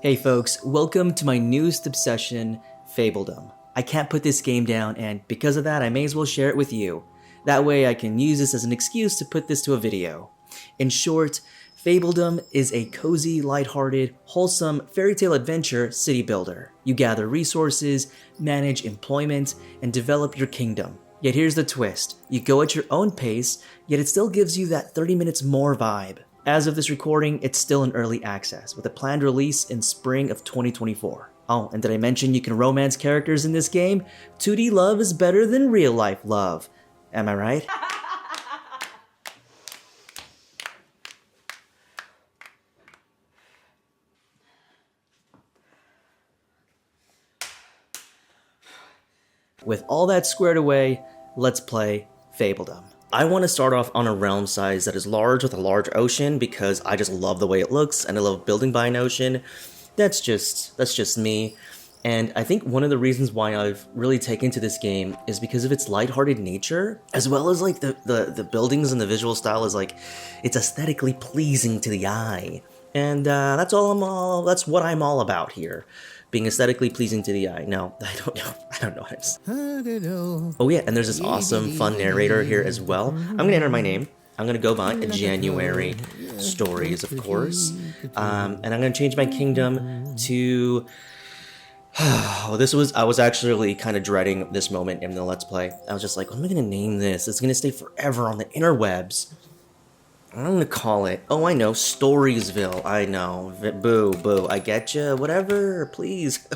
Hey folks, welcome to my newest obsession, Fabledom. I can't put this game down, and because of that I may as well share it with you. That way I can use this as an excuse to put this to a video. In short, Fabledom is a cozy, lighthearted, wholesome fairy tale adventure city builder. You gather resources, manage employment, and develop your kingdom. Yet here's the twist, you go at your own pace, yet it still gives you that 30 minutes more vibe. As of this recording, it's still in early access, with a planned release in spring of 2024. Oh, and did I mention you can romance characters in this game? 2D love is better than real life love. Am I right? With all that squared away, let's play Fabledom. I want to start off on a realm size that is large with a large ocean because I just love the way it looks and I love building by an ocean. That's just me. And I think one of the reasons why I've really taken to this game is because of its lighthearted nature, as well as like the buildings and the visual style is like, it's aesthetically pleasing to the eye. And that's what I'm all about here. Being aesthetically pleasing to the eye. No, I don't know. Oh yeah, and there's this awesome, fun narrator here as well. I'm gonna enter my name. I'm gonna go by Januarie Stories, of course. And I'm gonna change my kingdom to... I was actually kind of dreading this moment in the Let's Play. I was just like, what am I gonna name this? It's gonna stay forever on the interwebs. I'm gonna call it, oh I know, Storiesville. I know, boo, I get you, whatever, please,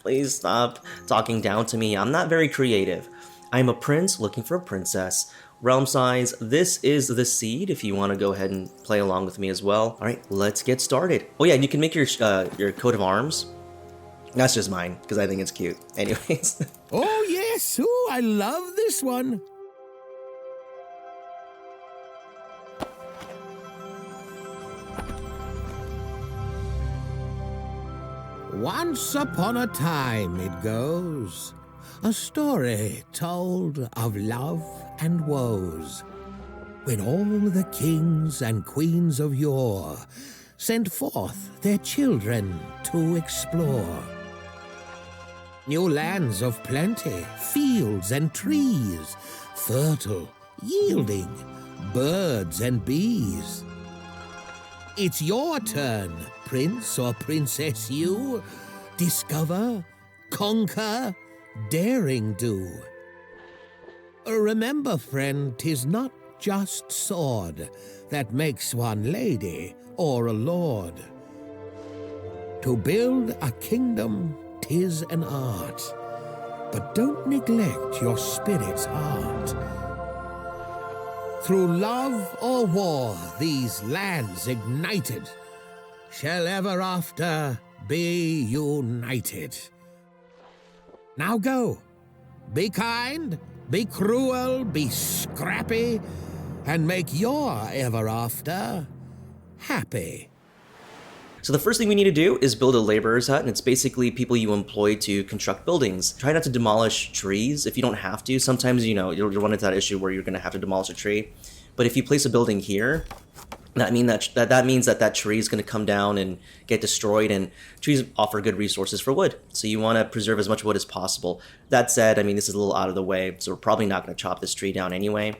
please stop talking down to me. I'm not very creative. I'm a prince looking for a princess. Realm size, this is the seed if you want to go ahead and play along with me as well. All right, let's get started. Oh yeah, and you can make your coat of arms. That's just mine, because I think it's cute. Anyways. Oh yes, ooh, I love this one. Once upon a time it goes, a story told of love and woes, when all the kings and queens of yore sent forth their children to explore. New lands of plenty, fields and trees, fertile, yielding, birds and bees. It's your turn, prince or princess you. Discover, conquer, daring do. Remember, friend, 'tis not just sword that makes one lady or a lord. To build a kingdom, 'tis an art, but don't neglect your spirit's heart. Through love or war, these lands ignited shall ever after be united. Now go, be kind, be cruel, be scrappy, and make your ever after happy. So the first thing we need to do is build a laborer's hut, and it's basically people you employ to construct buildings. Try not to demolish trees if you don't have to. Sometimes, you know, you'll run into that issue where you're going to have to demolish a tree. But if you place a building here, that means that tree is going to come down and get destroyed, and trees offer good resources for wood. So you want to preserve as much wood as possible. That said, I mean, this is a little out of the way, so we're probably not going to chop this tree down anyway.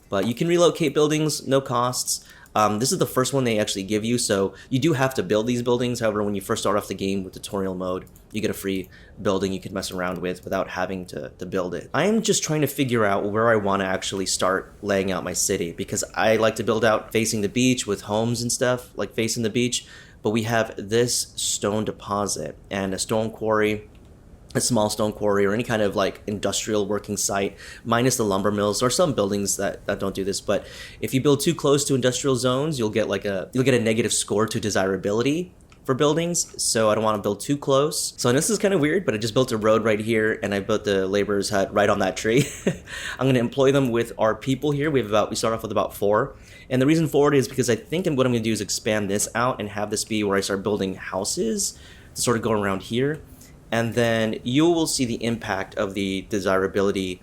But you can relocate buildings, no costs. This is the first one they actually give you, so you do have to build these buildings. However, when you first start off the game with tutorial mode, you get a free building you can mess around with without having to build it. I am just trying to figure out where I want to actually start laying out my city, because I like to build out facing the beach with homes and stuff, like facing the beach, but we have this stone deposit and a stone quarry, a small stone quarry, or any kind of like industrial working site, minus the lumber mills. There are some buildings that don't do this, but if you build too close to industrial zones, you'll get a negative score to desirability for buildings. So I don't want to build too close. So this is kind of weird, but I just built a road right here, and I built the laborer's hut right on that tree. I'm going to employ them with our people here. We start off with about 4. And the reason for it is because I think what I'm going to do is expand this out and have this be where I start building houses to sort of go around here. And then you will see the impact of the desirability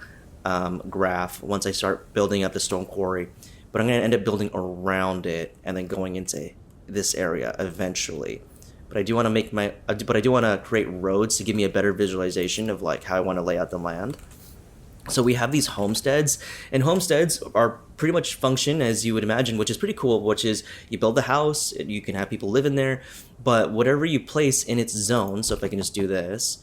graph once I start building up the stone quarry. But I'm going to end up building around it and then going into this area eventually. but I do want to make but I do want to create roads to give me a better visualization of like how I want to lay out the land. So we have these homesteads, and homesteads are pretty much function as you would imagine, which is pretty cool, which is you build the house, you can have people live in there, but whatever you place in its zone, so if I can just do this,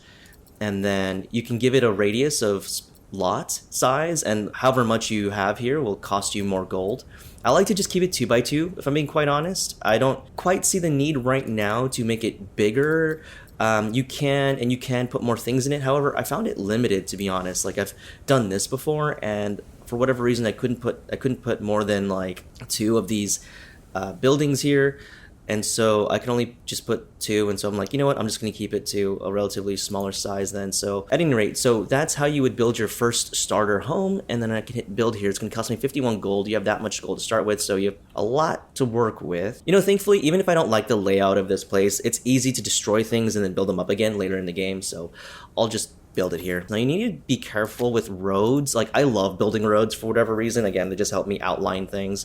and then you can give it a radius of lot size, and however much you have here will cost you more gold. I like to just keep it 2 by 2, if I'm being quite honest. I don't quite see the need right now to make it bigger. You can put more things in it. However, I found it limited, to be honest. Like, I've done this before, and for whatever reason, I couldn't put more than like 2 of these buildings here. And so I can only just put 2, and so I'm like, you know what, I'm just going to keep it to a relatively smaller size then. So at any rate, so that's how you would build your first starter home, and then I can hit build here. It's going to cost me 51 gold. You have that much gold to start with, so you have a lot to work with. You know, thankfully, even if I don't like the layout of this place, it's easy to destroy things and then build them up again later in the game, so I'll just build it here. Now you need to be careful with roads. Like, I love building roads for whatever reason. Again, they just help me outline things,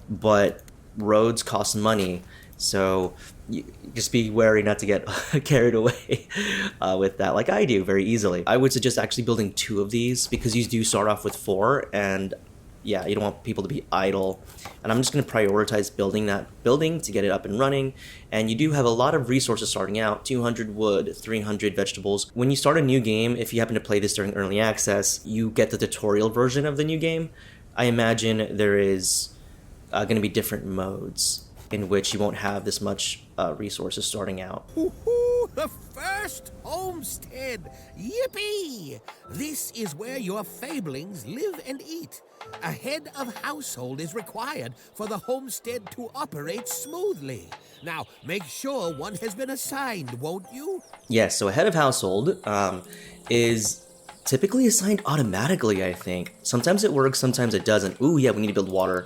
but roads cost money. So you just be wary not to get carried away with that, like I do very easily. I would suggest actually building 2 of these because you do start off with 4, and yeah, you don't want people to be idle. And I'm just going to prioritize building that building to get it up and running. And you do have a lot of resources starting out: 200 wood, 300 vegetables. When you start a new game, if you happen to play this during early access, you get the tutorial version of the new game. I imagine there is going to be different modes in which you won't have this much resources starting out. Ooh, the first homestead! Yippee! This is where your fablings live and eat. A head of household is required for the homestead to operate smoothly. Now, make sure one has been assigned, won't you? Yes, so a head of household is typically assigned automatically, I think. Sometimes it works, sometimes it doesn't. Ooh, yeah, we need to build water,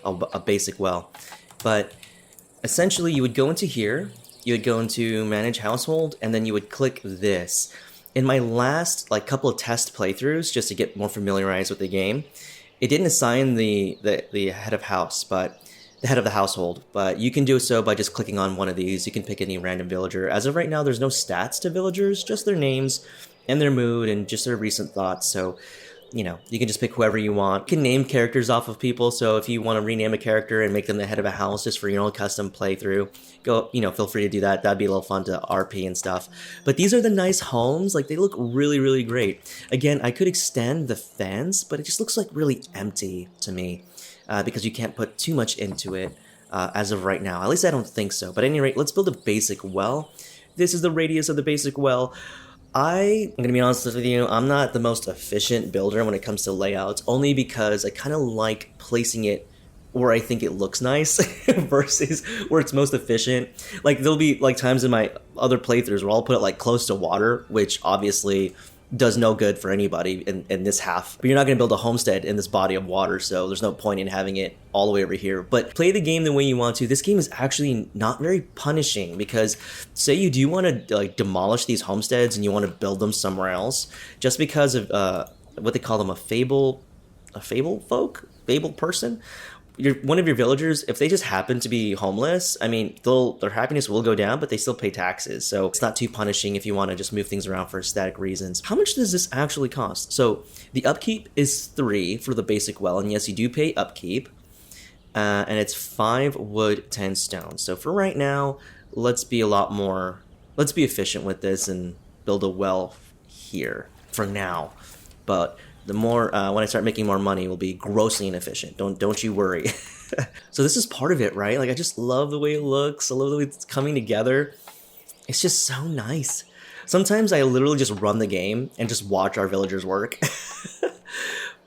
a basic well. But essentially, you would go into here, you would go into manage household, and then you would click this. In my last couple of test playthroughs, just to get more familiarized with the game, it didn't assign the head of house, but the head of the household. But you can do so by just clicking on one of these. You can pick any random villager. As of right now, there's no stats to villagers, just their names and their mood and just their recent thoughts. So, you know, you can just pick whoever you want. You can name characters off of people, so if you want to rename a character and make them the head of a house just for your own custom playthrough, feel free to do that. That'd be a little fun to RP and stuff. But these are the nice homes. Like, they look really, really great. Again, I could extend the fence, but it just looks like really empty to me because you can't put too much into it as of right now. At least I don't think so. But at any rate, let's build a basic well. This is the radius of the basic well. I'm going to be honest with you, I'm not the most efficient builder when it comes to layouts, only because I kind of like placing it where I think it looks nice versus where it's most efficient. Like, there'll be times in my other playthroughs where I'll put it close to water, which obviously does no good for anybody in this half. But you're not going to build a homestead in this body of water, so there's no point in having it all the way over here. But play the game the way you want to. This game is actually not very punishing, because say you do want to demolish these homesteads and you want to build them somewhere else, just because of what they call them, a fable person. One of your villagers, if they just happen to be homeless, I mean, their happiness will go down, but they still pay taxes. So it's not too punishing if you want to just move things around for aesthetic reasons. How much does this actually cost? So the upkeep is 3 for the basic well, and yes, you do pay upkeep. And it's 5 wood, 10 stone. So for right now, let's be efficient with this and build a well here for now. But the more, when I start making more money, will be grossly inefficient. Don't you worry. So this is part of it, right? I just love the way it looks. I love the way it's coming together. It's just so nice. Sometimes I literally just run the game and just watch our villagers work.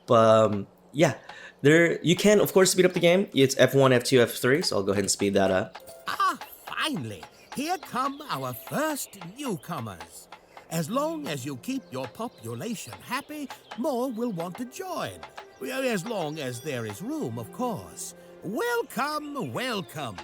But yeah, you can, of course, speed up the game. It's F1, F2, F3, so I'll go ahead and speed that up. Ah, finally, here come our first newcomers. As long as you keep your population happy, more will want to join. As long as there is room, of course. Welcome, welcome.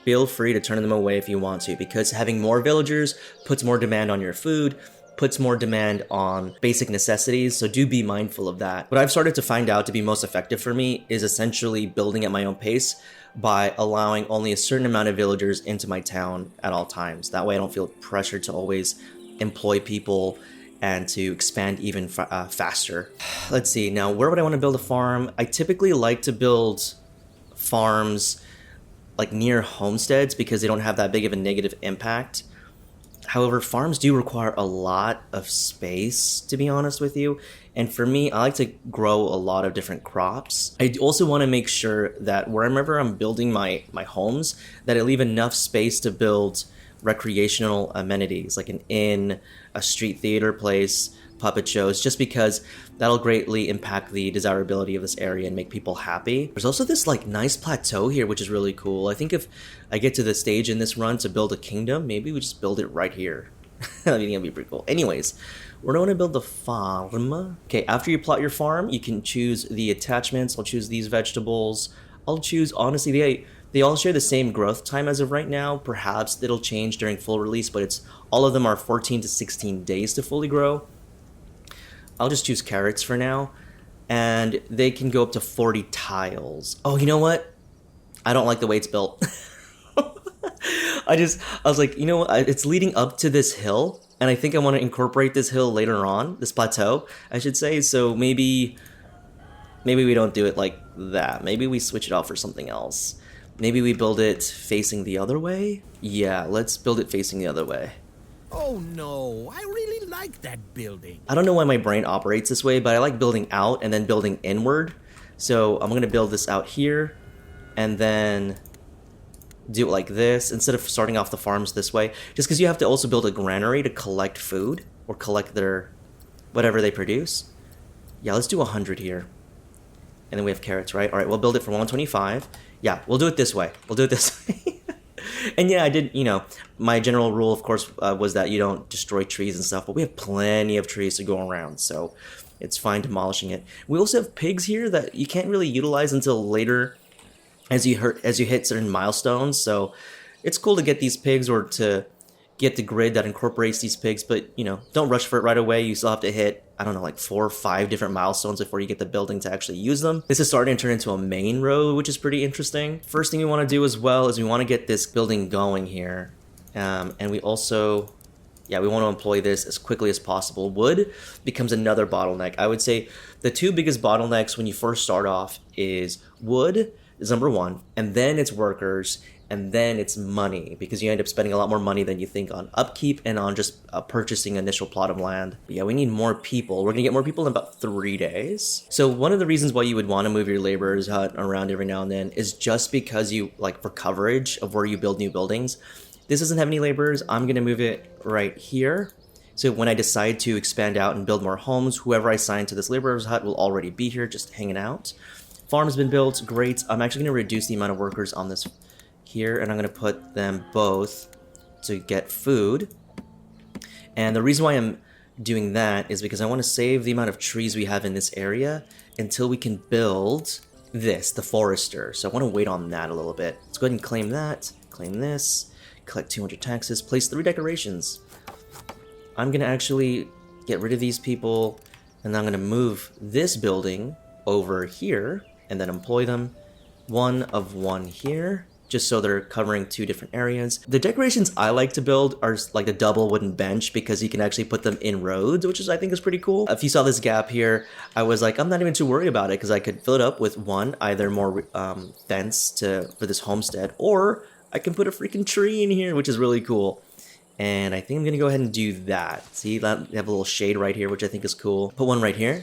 Feel free to turn them away if you want to, because having more villagers puts more demand on your food, puts more demand on basic necessities, so do be mindful of that. What I've started to find out to be most effective for me is essentially building at my own pace by allowing only a certain amount of villagers into my town at all times. That way I don't feel pressured to always employ people and to expand even faster. Let's see, now where would I want to build a farm? I typically like to build farms like near homesteads because they don't have that big of a negative impact. However, farms do require a lot of space, to be honest with you. And for me, I like to grow a lot of different crops. I also want to make sure that wherever I'm building my homes, that I leave enough space to build recreational amenities, like an inn, a street theater place, puppet shows, just because that'll greatly impact the desirability of this area and make people happy. There's also this like nice plateau here, which is really cool. I think if I get to the stage in this run to build a kingdom, maybe we just build it right here. I think that'd be pretty cool. Anyways, we're going to build the farm. Okay, after you plot your farm, you can choose the attachments. I'll choose these vegetables. I'll choose, honestly, they all share the same growth time as of right now. Perhaps it'll change during full release, but all of them are 14 to 16 days to fully grow. I'll just choose carrots for now, and they can go up to 40 tiles. Oh, you know what? I don't like the way it's built. I was like, you know what? It's leading up to this hill, and I think I want to incorporate this hill later on, this plateau, I should say. So maybe we don't do it like that. Maybe we switch it out for something else. Maybe we build it facing the other way? Yeah, let's build it facing the other way. Oh no, I really like that building. I don't know why my brain operates this way, but I like building out and then building inward. So I'm going to build this out here and then do it like this instead of starting off the farms this way. Just because you have to also build a granary to collect food or collect their whatever they produce. Yeah, let's do 100 here. And then we have carrots, right? All right, we'll build it for 125. Yeah, we'll do it this way. We'll do it this way. And yeah, I did, my general rule, of course, was that you don't destroy trees and stuff, but we have plenty of trees to go around, so it's fine demolishing it. We also have pigs here that you can't really utilize until later as you hit certain milestones, so it's cool to get these pigs or to get the grid that incorporates these pigs, but, don't rush for it right away. You still have to hit, I don't know, like 4 or 5 different milestones before you get the building to actually use them. This is starting to turn into a main road, which is pretty interesting. First thing we want to do as well is we want to get this building going here. And we also, we want to employ this as quickly as possible. Wood becomes another bottleneck. I would say the 2 biggest bottlenecks when you first start off is wood is number 1, and then it's workers, and then it's money, because you end up spending a lot more money than you think on upkeep and on just purchasing initial plot of land. But yeah, we need more people. We're gonna get more people in about 3 days. So one of the reasons why you would want to move your laborers hut around every now and then is just because you, like, for coverage of where you build new buildings. This doesn't have any laborers. I'm gonna move it right here. So when I decide to expand out and build more homes, whoever I assign to this laborer's hut will already be here just hanging out. Farm's been built, great. I'm actually gonna reduce the amount of workers on this here, and I'm going to put them both to get food. And the reason why I'm doing that is because I want to save the amount of trees we have in this area until we can build this, the forester. So I want to wait on that a little bit. Let's go ahead and claim that, claim this, collect 200 taxes, place 3 decorations. I'm going to actually get rid of these people, and I'm going to move this building over here and then employ them. 1 of 1 here, just so they're covering 2 different areas. The decorations I like to build are like the double wooden bench, because you can actually put them in roads, which I think is pretty cool. If you saw this gap here, I was like, I'm not even too worried about it, because I could fill it up with either more fence for this homestead, or I can put a freaking tree in here, which is really cool. And I think I'm gonna go ahead and do that. See, you have a little shade right here, which I think is cool. Put one right here,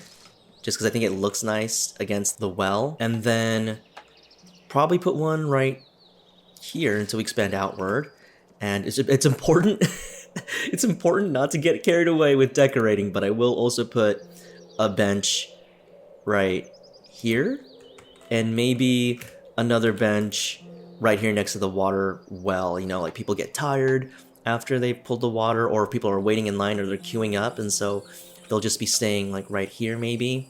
just because I think it looks nice against the well. And then probably put one right here until we expand outward. And it's important it's important not to get carried away with decorating, but I will also put a bench right here and maybe another bench right here next to the water well. Like people get tired after they've pulled the water, or people are waiting in line, or they're queuing up, and so they'll just be staying like right here maybe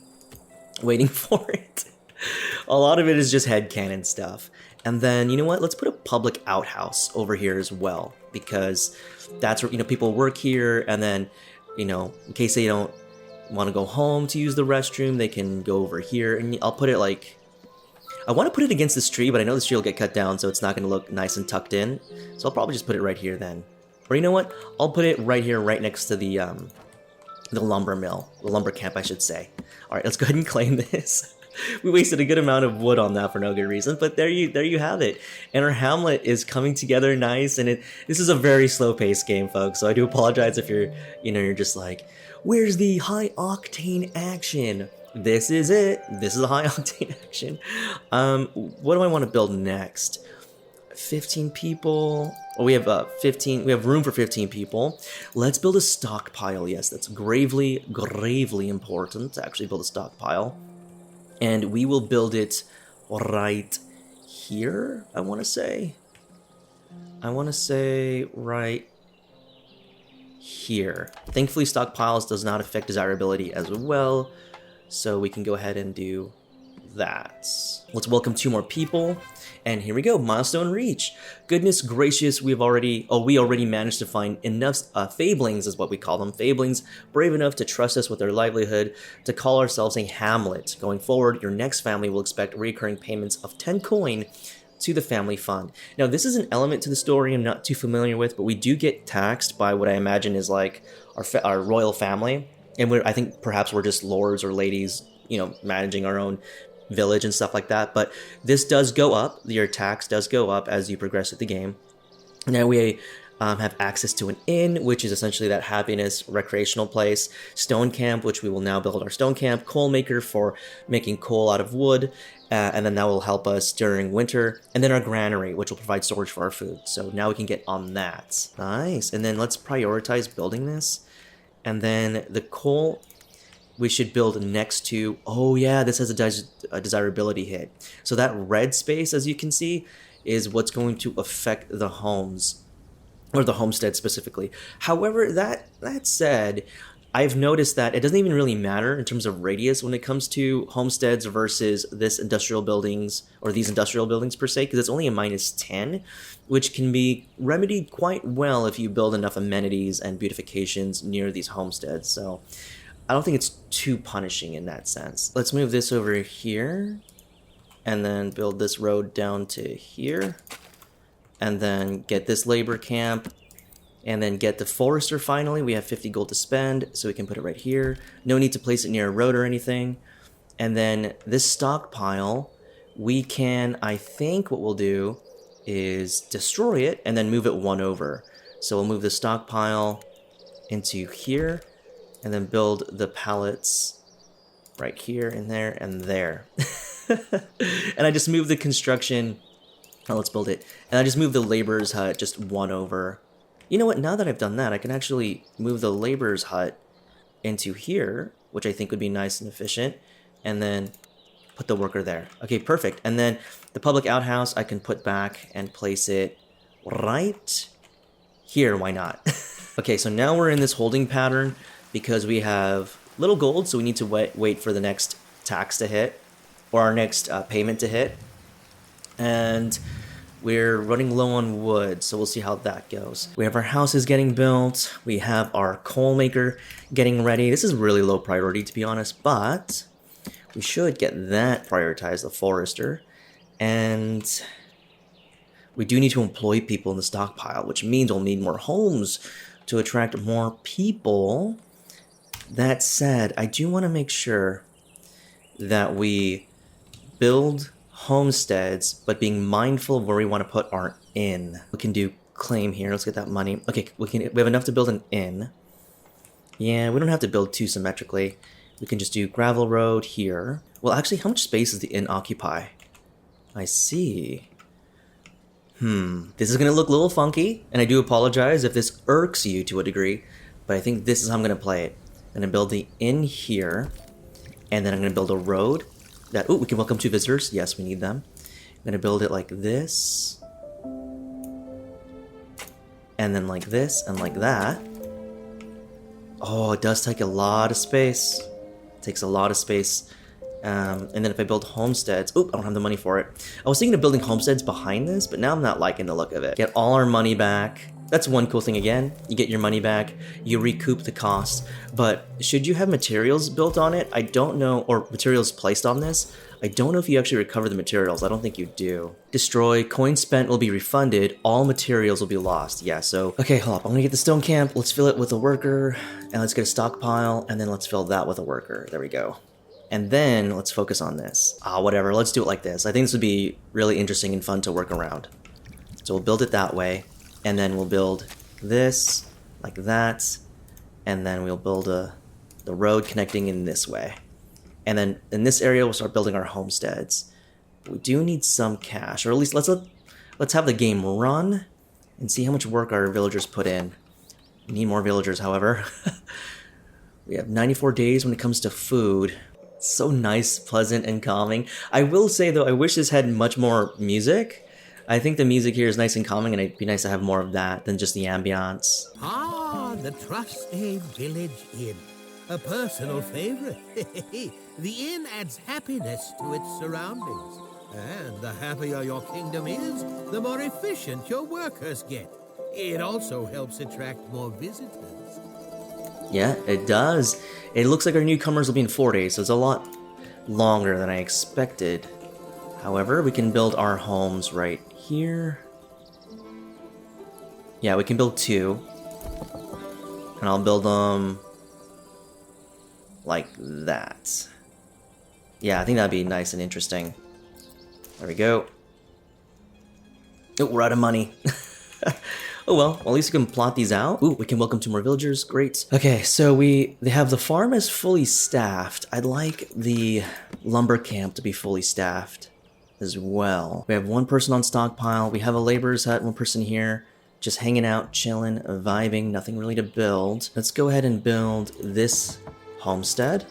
waiting for it. A lot of it is just headcanon stuff. And then, you know what? Let's put a public outhouse over here as well, because that's where, people work here, and then, you know, in case they don't want to go home to use the restroom, they can go over here. And I'll put it like, I want to put it against this tree, but I know this tree will get cut down, so it's not going to look nice and tucked in. So I'll probably just put it right here then. Or you know what? I'll put it right here, right next to the lumber mill, the lumber camp, I should say. All right, let's go ahead and claim this. We wasted a good amount of wood on that for no good reason, but there you have it. And our hamlet is coming together nice, and this is a very slow-paced game, folks. So I do apologize if you're just like, where's the high octane action? This is it. This is the high octane action. What do I want to build next? 15 people. Oh, we have 15. We have room for 15 people. Let's build a stockpile. Yes, that's gravely important to actually build a stockpile. And we will build it right here, I want to say. Right here. Thankfully, stockpiles does not affect desirability as well. So we can go ahead and do that. Let's welcome 2 more people. And here we go, milestone reach. Goodness gracious, we already managed to find enough fablings, is what we call them. Fablings brave enough to trust us with their livelihood to call ourselves a hamlet. Going forward, your next family will expect recurring payments of 10 coin to the family fund. Now, this is an element to the story I'm not too familiar with, but we do get taxed by what I imagine is like our royal family. And I think perhaps we're just lords or ladies, you know, managing our own village and stuff like that. But this does go up. Your tax does go up as you progress through the game. Now we have access to an inn, which is essentially that happiness recreational place. Stone camp, which we will now build our stone camp. Coal maker for making coal out of wood. And then that will help us during winter. And then our granary, which will provide storage for our food. So now we can get on that. Nice. And then let's prioritize building this. And then the coal we should build next to, oh yeah, this has a desirability hit. So that red space, as you can see, is what's going to affect the homes, or the homestead specifically. However, that said, I've noticed that it doesn't even really matter in terms of radius when it comes to homesteads versus these industrial buildings per se, because it's only a -10, which can be remedied quite well if you build enough amenities and beautifications near these homesteads. So I don't think it's too punishing in that sense. Let's move this over here and then build this road down to here, and then get this labor camp, and then get the forester finally. We have 50 gold to spend, so we can put it right here. No need to place it near a road or anything. And then this stockpile, we can, I think what we'll do is destroy it and then move it 1 over. So we'll move the stockpile into here and then build the pallets right here and there and there. And I just moved the construction. Oh, let's build it. And I just moved the laborer's hut just 1 over. You know what? Now that I've done that, I can actually move the laborer's hut into here, which I think would be nice and efficient, and then put the worker there. Okay, perfect. And then the public outhouse, I can put back and place it right here. Why not? Okay, so now we're in this holding pattern because we have little gold, so we need to wait for the next tax to hit, or our next payment to hit. And we're running low on wood, so we'll see how that goes. We have our houses getting built. We have our coal maker getting ready. This is really low priority, to be honest, but we should get that prioritized, the forester. And we do need to employ people in the stockpile, which means we'll need more homes to attract more people. That said, I do want to make sure that we build homesteads, but being mindful of where we want to put our inn. We can do claim here. Let's get that money. Okay, we have enough to build an inn. Yeah, we don't have to build too symmetrically. We can just do gravel road here. Well, actually, how much space does the inn occupy? I see. This is going to look a little funky, and I do apologize if this irks you to a degree, but I think this is how I'm going to play it. I'm going to build the inn here, and then I'm going to build a road that, we can welcome 2 visitors. Yes, we need them. I'm going to build it like this, and then like this, and like that. Oh, it does take a lot of space. It takes a lot of space. And then if I build homesteads, I don't have the money for it. I was thinking of building homesteads behind this, but now I'm not liking the look of it. Get all our money back, that's one cool thing again. You get your money back, you recoup the cost, but should you have materials built on it? I don't know, or materials placed on this, I don't know if you actually recover the materials. I don't think you do. Destroy, coins spent will be refunded, all materials will be lost. Yeah, so, okay, hold up, I'm gonna get the stone camp, let's fill it with a worker, and let's get a stockpile, and then let's fill that with a worker. There we go. And then let's focus on this. Whatever, let's do it like this. I think this would be really interesting and fun to work around. So we'll build it that way, and then we'll build this, like that, and then we'll build the road connecting in this way. And then in this area, we'll start building our homesteads. We do need some cash, or at least let's have the game run and see how much work our villagers put in. We need more villagers, however. We have 94 days when it comes to food. It's so nice, pleasant, and calming. I will say, though, I wish this had much more music. I think the music here is nice and calming, and it'd be nice to have more of that than just the ambiance. The trusty village inn. A personal favorite. The inn adds happiness to its surroundings. And the happier your kingdom is, the more efficient your workers get. It also helps attract more visitors. Yeah, it does. It looks like our newcomers will be in 4 days, so it's a lot longer than I expected. However, we can build our homes right here. Yeah, we can build 2. And I'll build them like that. Yeah, I think that'd be nice and interesting. There we go. Oh, we're out of money. Oh well, at least we can plot these out. Ooh, we can welcome 2 more villagers, great. Okay, so they have the farm is fully staffed. I'd like the lumber camp to be fully staffed as well. We have 1 person on stockpile, we have a laborer's hut, 1 person here, just hanging out, chilling, vibing, nothing really to build. Let's go ahead and build this homestead.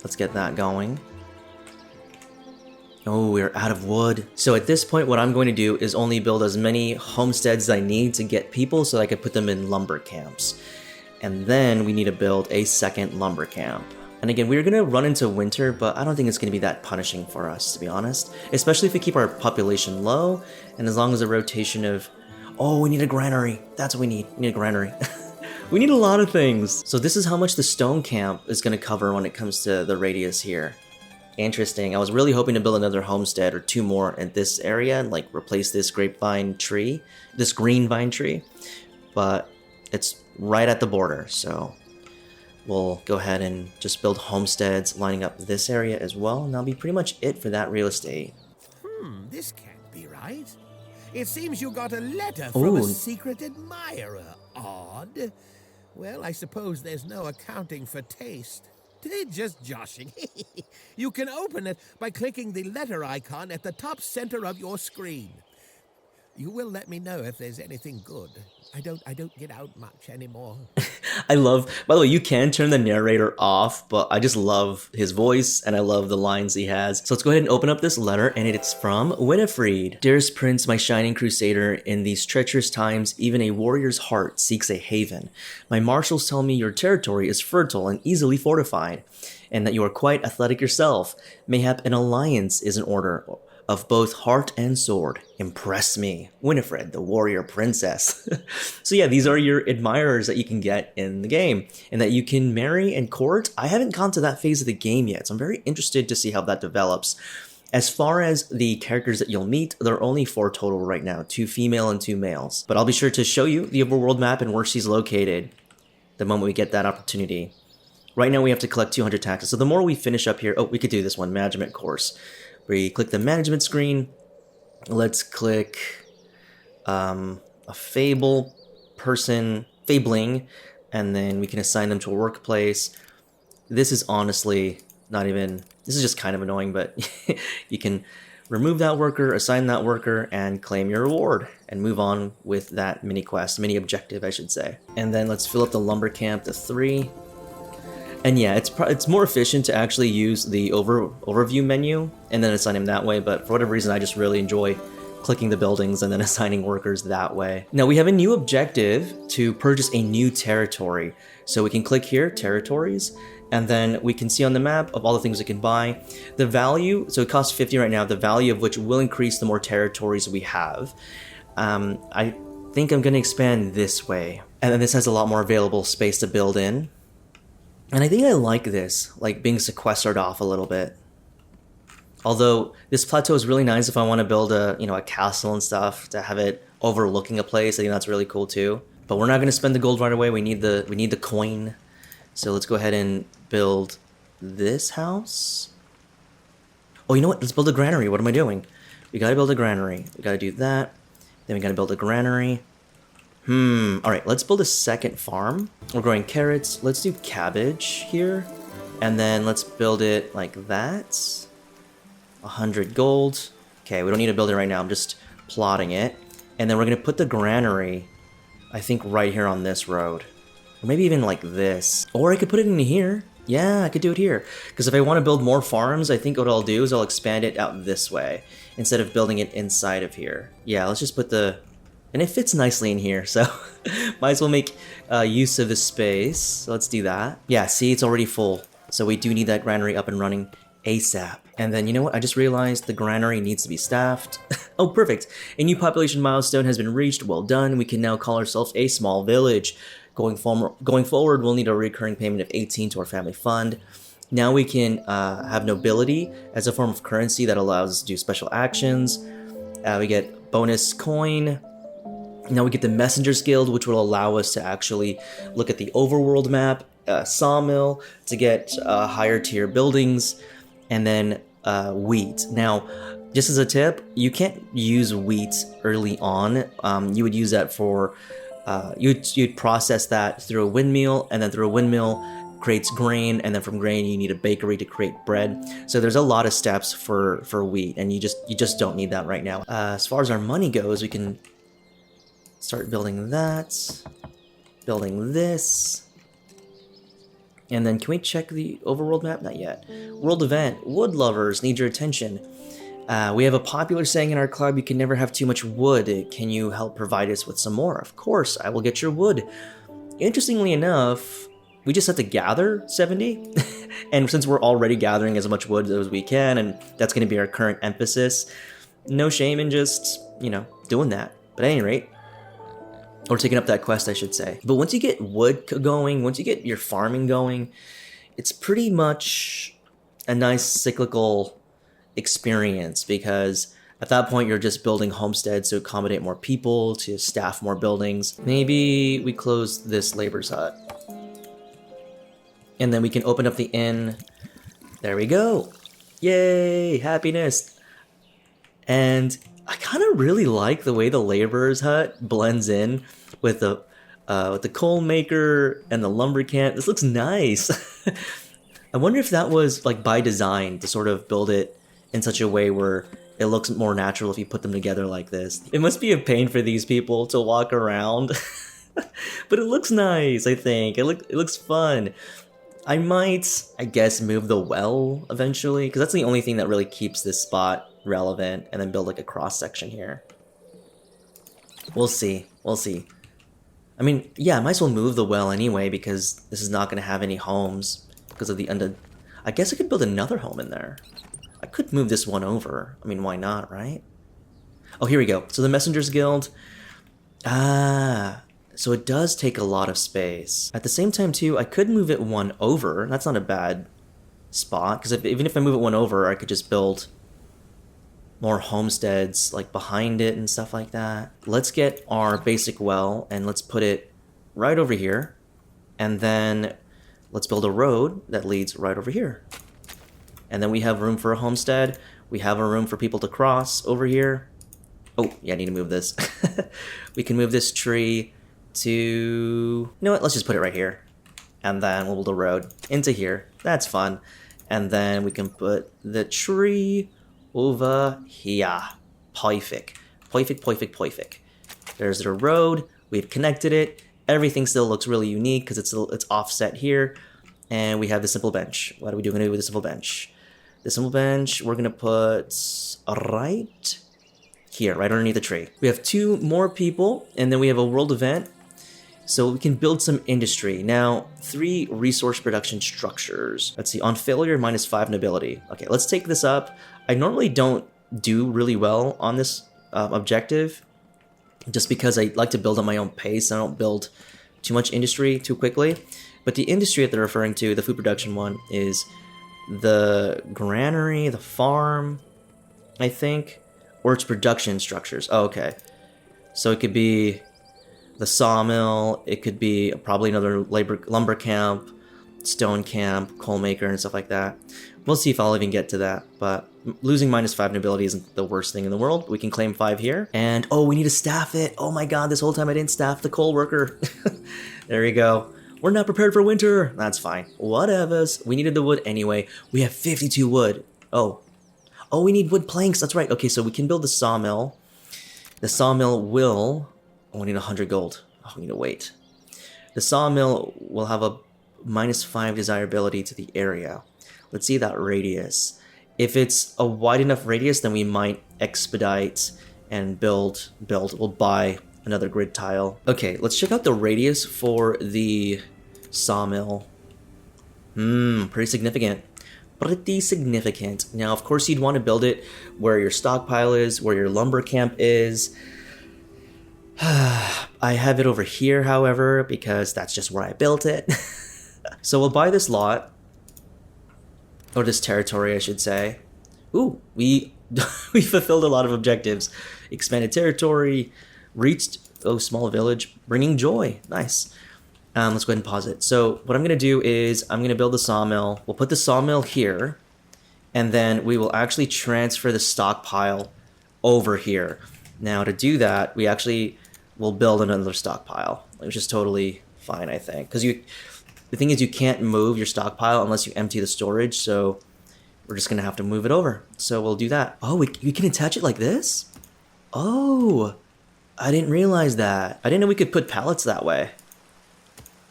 Let's get that going. Oh, we're out of wood. So at this point, what I'm going to do is only build as many homesteads as I need to get people so that I can put them in lumber camps. And then we need to build a second lumber camp. And again, we're gonna run into winter, but I don't think it's gonna be that punishing for us, to be honest. Especially if we keep our population low, and as long as the rotation of... Oh, we need a granary. That's what we need. We need a granary. We need a lot of things. So this is how much the stone camp is gonna cover when it comes to the radius here. Interesting. I was really hoping to build another homestead or 2 more in this area and like replace this grapevine tree, this green vine tree, but it's right at the border, so we'll go ahead and just build homesteads lining up this area as well, and that'll be pretty much it for that real estate. This can't be right. It seems you got a letter from a Ooh. secret admirer. Odd. Well, I suppose there's no accounting for taste. Just joshing. You can open it by clicking the letter icon at the top center of your screen. You will let me know if there's anything good. I don't get out much anymore. I love, by the way, you can turn the narrator off, but I just love his voice and I love the lines he has. So let's go ahead and open up this letter, and it's from Winifred. Dearest Prince, my shining crusader, in these treacherous times, even a warrior's heart seeks a haven. My marshals tell me your territory is fertile and easily fortified, and that you are quite athletic yourself. Mayhap an alliance is in order, of both heart and sword. Impress me. Winifred, the warrior princess. So yeah, these are your admirers that you can get in the game, and that you can marry and court. I haven't gone to that phase of the game yet, so I'm very interested to see how that develops. As far as the characters that you'll meet, there are only 4 total right now, 2 female and 2 males. But I'll be sure to show you the overworld map and where she's located the moment we get that opportunity. Right now we have to collect 200 taxes, so the more we finish up here... Oh, we could do this one, management course. We click the management screen. Let's click a fable person, fabling, and then we can assign them to a workplace. This is honestly not even, this is just kind of annoying, but you can remove that worker, assign that worker, and claim your reward, and move on with that mini quest, mini objective, I should say. And then let's fill up the lumber camp to 3. And yeah, it's more efficient to actually use the overview menu and then assign them that way, but for whatever reason, I just really enjoy clicking the buildings and then assigning workers that way. Now we have a new objective to purchase a new territory. So we can click here, territories, and then we can see on the map of all the things we can buy. The value, so it costs 50 right now, the value of which will increase the more territories we have. think I'm gonna expand this way. And then this has a lot more available space to build in. And I think I like this, like being sequestered off a little bit. Although this plateau is really nice if I want to build a, a castle and stuff, to have it overlooking a place. I think that's really cool too. But we're not going to spend the gold right away. We need the coin. So let's go ahead and build this house. Oh, you know what? Let's build a granary. What am I doing? We got to build a granary. We got to do that. Then we got to build a granary. All right, let's build a second farm. We're growing carrots. Let's do cabbage here. And then let's build it like that. 100 gold. Okay, we don't need to build it right now. I'm just plotting it. And then we're going to put the granary, I think, right here on this road. Or maybe even like this. Or I could put it in here. Yeah, I could do it here. Because if I want to build more farms, I think what I'll do is I'll expand it out this way instead of building it inside of here. Yeah, let's just put the... And it fits nicely in here, so might as well make use of the space. So let's do that. Yeah, see, it's already full. So we do need that granary up and running ASAP. And then, you know what? I just realized the granary needs to be staffed. Oh, perfect. A new population milestone has been reached. Well done. We can now call ourselves a small village. Going forward, we'll need a recurring payment of 18 to our family fund. Now we can have nobility as a form of currency that allows us to do special actions. We get bonus coin. Now we get the Messenger's Guild, which will allow us to actually look at the overworld map, sawmill, to get higher tier buildings, and then wheat. Now, just as a tip, you can't use wheat early on. You would use that for, you'd process that through a windmill, and then through a windmill creates grain, and then from grain you need a bakery to create bread. So there's a lot of steps for wheat, and you just don't need that right now. As far as our money goes, we can start building that, building this, and then can we check the overworld map? Not yet. World event, wood lovers need your attention. We have a popular saying in our club, you can never have too much wood. Can you help provide us with some more? Of course, I will get your wood. Interestingly enough, we just have to gather 70. And since we're already gathering as much wood as we can, and that's going to be our current emphasis, no shame in just, doing that. But at any rate, or taking up that quest, I should say. But once you get wood going, once you get your farming going, it's pretty much a nice cyclical experience, because at that point you're just building homesteads to accommodate more people, to staff more buildings. Maybe we close this labor's hut. And then we can open up the inn. There we go. Yay, happiness. And I kind of really like the way the laborer's hut blends in with the coal maker and the lumber camp. This looks nice. I wonder if that was like by design to sort of build it in such a way where it looks more natural if you put them together like this. It must be a pain for these people to walk around, but it looks nice, I think. It looks fun. I might, I guess, move the well eventually, because that's the only thing that really keeps this spot relevant, and then build like a cross section here. We'll see. We'll see. I mean, yeah, I might as well move the well anyway, because this is not going to have any homes because of the I guess I could build another home in there. I could move this one over. I mean, why not, right? Oh, here we go. So the Messenger's Guild. So it does take a lot of space. At the same time, too, I could move it one over. That's not a bad spot, because even if I move it one over, I could just build more homesteads like behind it and stuff like that. Let's get our basic well and let's put it right over here. And then let's build a road that leads right over here. And then we have room for a homestead. We have a room for people to cross over here. Oh, yeah, I need to move this. We can move this tree to... You know what? Let's just put it right here. And then we'll build a road into here. That's fun. And then we can put the tree over here. Perfect. Perfect. There's the road. We've connected it. Everything still looks really unique because it's offset here. And we have the simple bench. What are we going to do with the simple bench? The simple bench, we're going to put right here, right underneath the tree. We have 2 more people, and then we have a world event. So we can build some industry. Now, 3 resource production structures. Let's see, on failure, -5 nobility. Okay, let's take this up. I normally don't do really well on this objective, just because I like to build at my own pace. I don't build too much industry too quickly. But the industry that they're referring to, the food production one, is the granary, the farm, I think, or its production structures. Oh, okay. So it could be the sawmill, it could be probably another lumber camp, stone camp, coal maker, and stuff like that. We'll see if I'll even get to that, but losing -5 nobility isn't the worst thing in the world. We can claim 5 here. And, oh, we need to staff it. Oh my god, this whole time I didn't staff the coal worker. There you go. We're not prepared for winter. That's fine. Whatevers. We needed the wood anyway. We have 52 wood. Oh, we need wood planks. That's right. Okay, so we can build the sawmill. The sawmill will... Oh, we need 100 gold. Oh, we need to wait. The sawmill will have a -5 desirability to the area. Let's see that radius. If it's a wide enough radius, then we might expedite and build. We'll buy another grid tile. Okay, let's check out the radius for the sawmill. Pretty significant. Pretty significant. Now, of course, you'd want to build it where your stockpile is, where your lumber camp is. I have it over here, however, because that's just where I built it. So we'll buy this lot. Or this territory, I should say. Ooh, we fulfilled a lot of objectives. Expanded territory, reached, small village, bringing joy. Nice. Let's go ahead and pause it. So what I'm going to do is I'm going to build the sawmill. We'll put the sawmill here. And then we will actually transfer the stockpile over here. Now to do that, we actually will build another stockpile, which is totally fine, I think. Because the thing is, you can't move your stockpile unless you empty the storage, so we're just going to have to move it over. So we'll do that. Oh, we can attach it like this? Oh, I didn't realize that. I didn't know we could put pallets that way.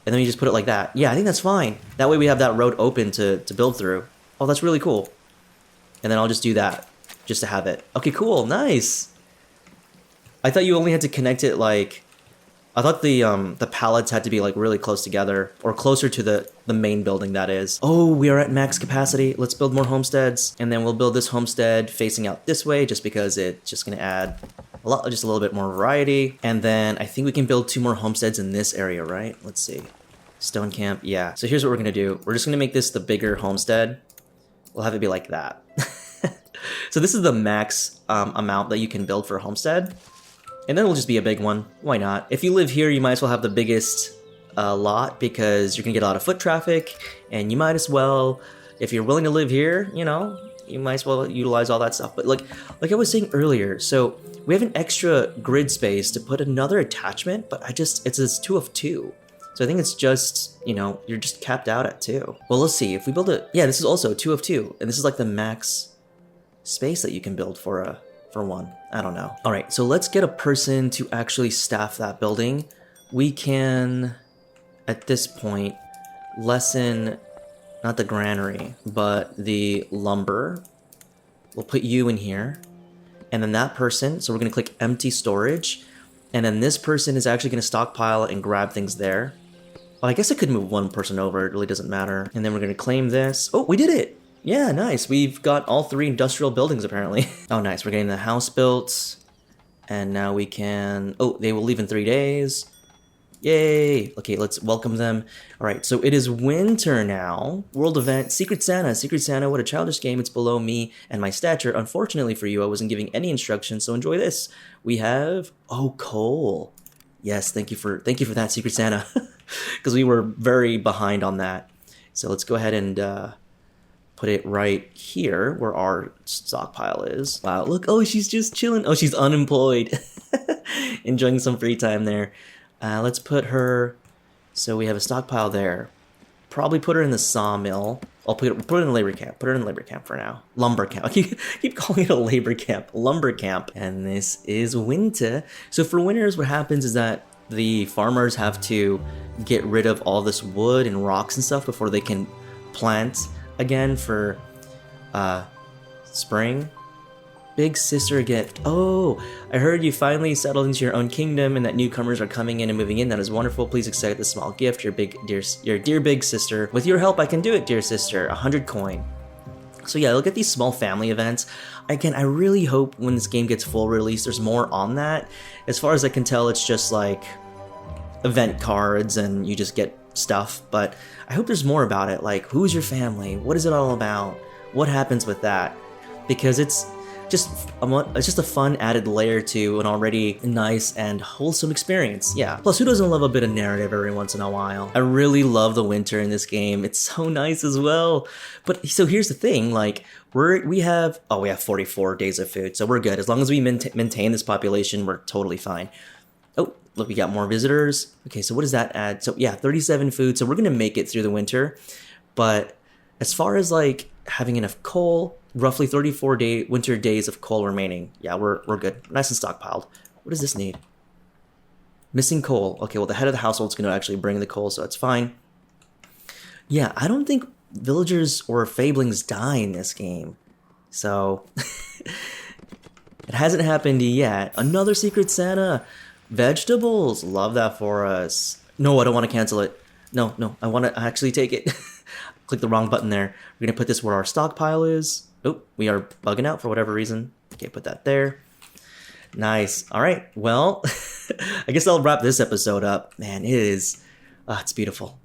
And then we just put it like that. Yeah, I think that's fine. That way we have that road open to build through. Oh, that's really cool. And then I'll just do that, just to have it. Okay, cool, nice. I thought you only had to connect it like... I thought the pallets had to be like really close together, or closer to the main building, that is. Oh, we are at max capacity. Let's build more homesteads, and then we'll build this homestead facing out this way, just because it's just gonna add just a little bit more variety. And then I think we can build 2 more homesteads in this area, right? Let's see. Stone camp, yeah. So here's what we're gonna do. We're just gonna make this the bigger homestead. We'll have it be like that. So this is the max amount that you can build for a homestead. And then it'll just be a big one. Why not? If you live here, you might as well have the biggest lot, because you're gonna get a lot of foot traffic, and you might as well, if you're willing to live here, you know, you might as well utilize all that stuff. But like I was saying earlier, so we have an extra grid space to put another attachment, but it's a 2 of 2. So I think it's just, you know, you're just capped out at 2. Well, let's see. If we build it, yeah, this is also 2 of 2, and this is like the max space that you can build for one. I don't know. All right, so let's get a person to actually staff that building. We can, at this point, lessen, not the granary, but the lumber. We'll put you in here. And then that person, so we're gonna click empty storage. And then this person is actually gonna stockpile and grab things there. Well, I guess I could move one person over, it really doesn't matter. And then we're gonna claim this. Oh, we did it! Yeah, nice. We've got all 3 industrial buildings, apparently. Oh, nice. We're getting the house built. And now we can... Oh, they will leave in 3 days. Yay! Okay, let's welcome them. All right, so it is winter now. World event. Secret Santa. Secret Santa, what a childish game. It's below me and my stature. Unfortunately for you, I wasn't giving any instructions, so enjoy this. We have... Oh, coal. Yes, thank you for that, Secret Santa. Because we were very behind on that. So let's go ahead and... put it right here where our stockpile is. Wow, look, oh, she's just chilling. Oh, she's unemployed. Enjoying some free time there. Let's put her, so we have a stockpile there. Probably put her in the sawmill. I'll put her in the labor camp. Put her in the labor camp for now. Lumber camp. I keep calling it a labor camp. Lumber camp. And this is winter. So for winters, what happens is that the farmers have to get rid of all this wood and rocks and stuff before they can plant again for spring. Big sister gift. Oh, I heard you finally settled into your own kingdom and that newcomers are coming in and moving in. That is wonderful. Please accept this small gift, your dear big sister. With your help, I can do it, dear sister. 100 coin. So yeah, look at these small family events. Again, I really hope when this game gets full release, there's more on that. As far as I can tell, it's just like event cards and you just get stuff, but I hope there's more about it. Like, who's your family? What is it all about? What happens with that? Because it's just a fun added layer to an already nice and wholesome experience. Yeah. Plus, who doesn't love a bit of narrative every once in a while? I really love the winter in this game. It's so nice as well. But so here's the thing, like we have 44 days of food, so we're good. As long as we maintain this population, we're totally fine. Oh, look, we got more visitors. Okay, so what does that add? So yeah, 37 food. So we're gonna make it through the winter. But as far as like having enough coal, roughly 34 winter days of coal remaining. Yeah, we're good. Nice and stockpiled. What does this need? Missing coal. Okay, well, the head of the household's going to actually bring the coal, so it's fine. Yeah, I don't think villagers or fablings die in this game. So, it hasn't happened yet. Another Secret Santa. Vegetables. Love that for us. No, I don't want to cancel it. No, I want to actually take it. Click the wrong button there. We're going to put this where our stockpile is. Oh, we are bugging out for whatever reason. Okay, put that there. Nice. All right. Well, I guess I'll wrap this episode up. Man, it's beautiful.